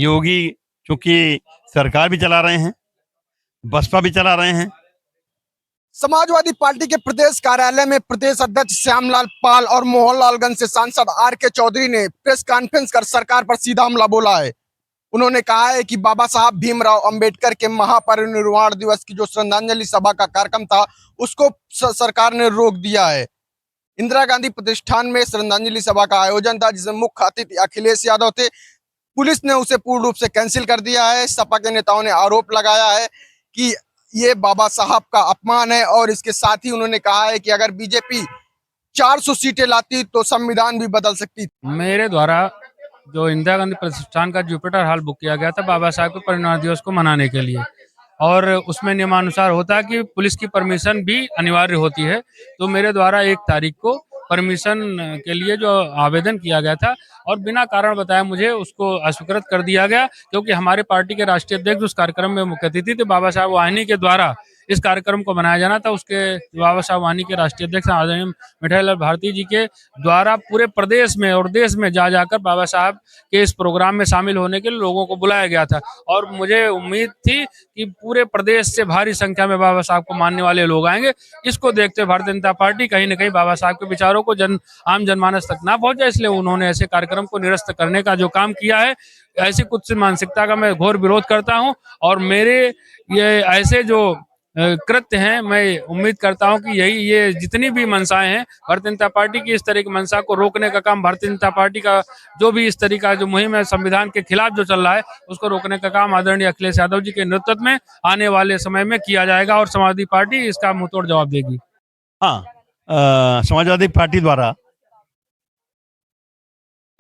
योगी चूंकि सरकार भी चला रहे हैं, बसपा भी चला रहे हैं। समाजवादी पार्टी के प्रदेश कार्यालय में प्रदेश अध्यक्ष श्यामलाल पाल और मोहनलालगंज से सांसद आर.के. चौधरी ने प्रेस कॉन्फ्रेंस कर सरकार पर सीधा हमला बोला है। उन्होंने कहा है कि बाबा साहब भीमराव अंबेडकर के महापरिनिर्वाण दिवस की जो श्रद्धांजलि सभा का कार्यक्रम था उसको सरकार ने रोक दिया है। इंदिरा गांधी प्रतिष्ठान में श्रद्धांजलि सभा का आयोजन था जिसमें मुख्य अतिथि अखिलेश यादव थे। पुलिस ने उसे पूर्ण रूप से कैंसिल कर दिया है। सपा के नेताओं ने आरोप लगाया है कि ये बाबा साहब का अपमान है और इसके साथ ही उन्होंने कहा है कि अगर बीजेपी 400 सीटें लाती तो संविधान भी बदल सकती। मेरे द्वारा जो इंदिरा गांधी प्रतिष्ठान का जुपिटर हॉल बुक किया गया था बाबा साहब के परिनिर्वाण दिवस को मनाने के लिए, और उसमें नियमानुसार होता है कि पुलिस की परमिशन भी अनिवार्य होती है। तो मेरे द्वारा 1 तारीख को परमिशन के लिए जो आवेदन किया गया था और बिना कारण बताए मुझे उसको अस्वीकृत कर दिया गया, क्योंकि हमारे पार्टी के राष्ट्रीय अध्यक्ष उस कार्यक्रम में मुख्य अतिथि थे। बाबा साहब वाहिनी के द्वारा इस कार्यक्रम को बनाया जाना था। उसके बाबा साहब वाहिनी के राष्ट्रीय अध्यक्ष आदरणीय मिठाईलाल भारती जी के द्वारा पूरे प्रदेश में और देश में जा जाकर बाबा साहब के इस प्रोग्राम में शामिल होने के लिए लोगों को बुलाया गया था, और मुझे उम्मीद थी कि पूरे प्रदेश से भारी संख्या में बाबा साहब को मानने वाले लोग आएंगे। इसको देखते हुए भारतीय जनता पार्टी कहीं न कहीं बाबा साहब के विचारों को आम जनमानस तक ना पहुंचे, इसलिए उन्होंने ऐसे कार्यक्रम को निरस्त करने का जो काम किया है, ऐसी कुछ मानसिकता का मैं घोर विरोध करता हूं। और मेरे ये ऐसे जो कृत्य हैं, मैं उम्मीद करता हूं कि ये जितनी भी मंशाएं हैं भारतीय जनता पार्टी की, इस तरह की मंशा को रोकने का काम भारतीय जनता पार्टी का जो भी इस तरह का जो मुहिम है संविधान के खिलाफ जो चल रहा है उसको रोकने का काम आदरणीय अखिलेश यादव जी के नेतृत्व में आने वाले समय में किया जाएगा और समाजवादी पार्टी इसका मुंहतोड़ जवाब देगी। हाँ, समाजवादी पार्टी द्वारा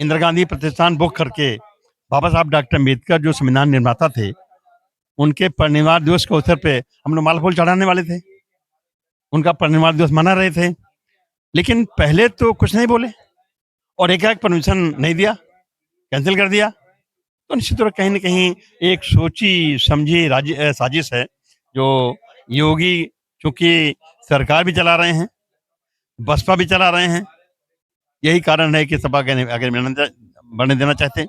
इंदिरा गांधी प्रतिष्ठान बुक करके बाबा साहब डॉक्टर अम्बेडकर जो संविधान निर्माता थे उनके परिनिर्वाण दिवस के अवसर पे हम लोग माला फूल चढ़ाने वाले थे, उनका परिनिर्वाण दिवस मना रहे थे। लेकिन पहले तो कुछ नहीं बोले और एक परमिशन नहीं दिया, कैंसिल कर दिया। तो निश्चित तौर कहीं न कहीं एक सोची समझी साजिश है। जो योगी चूंकि सरकार भी चला रहे हैं, बसपा भी चला रहे हैं, यही कारण है कि सपा के आगे बढ़ने देना चाहते हैं।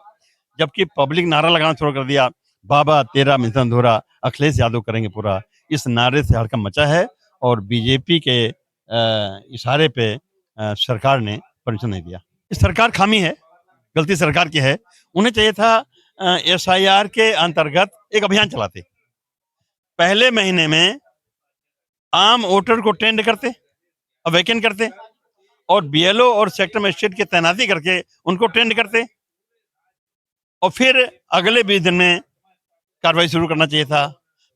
जबकि पब्लिक नारा लगाना शुरू कर दिया, बाबा तेरा मिशन अधूरा, अखिलेश यादव करेंगे पूरा। इस नारे से हड़कंप मचा है और बीजेपी के इशारे पे सरकार ने परमिशन नहीं दिया। इस सरकार खामी है, गलती सरकार की है। उन्हें चाहिए था SIR के अंतर्गत एक अभियान चलाते, पहले महीने में आम वोटर को ट्रेंड करते, अवेकन करते और BLO और सेक्टर मजिस्ट्रेट की तैनाती करके उनको ट्रेंड करते, और फिर अगले 20 दिन में कार्रवाई शुरू करना चाहिए था।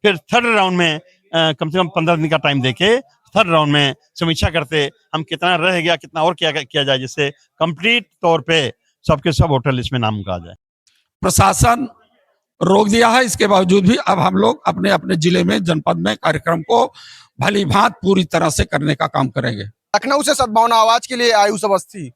फिर थर्ड राउंड में कम से कम 15 दिन का टाइम देके थर्ड राउंड में समीक्षा करते, हम कितना रह गया, कितना और किया जाए, जिससे कंप्लीट तौर पे सबके सब वोटर लिस्ट में नाम आ जाए। प्रशासन रोक दिया है, इसके बावजूद भी अब हम लोग अपने अपने जिले में, जनपद में कार्यक्रम को भली भांति पूरी तरह से करने का काम करेंगे। लखनऊ से सद्भावना आवाज के लिए आयुष अवस्थी।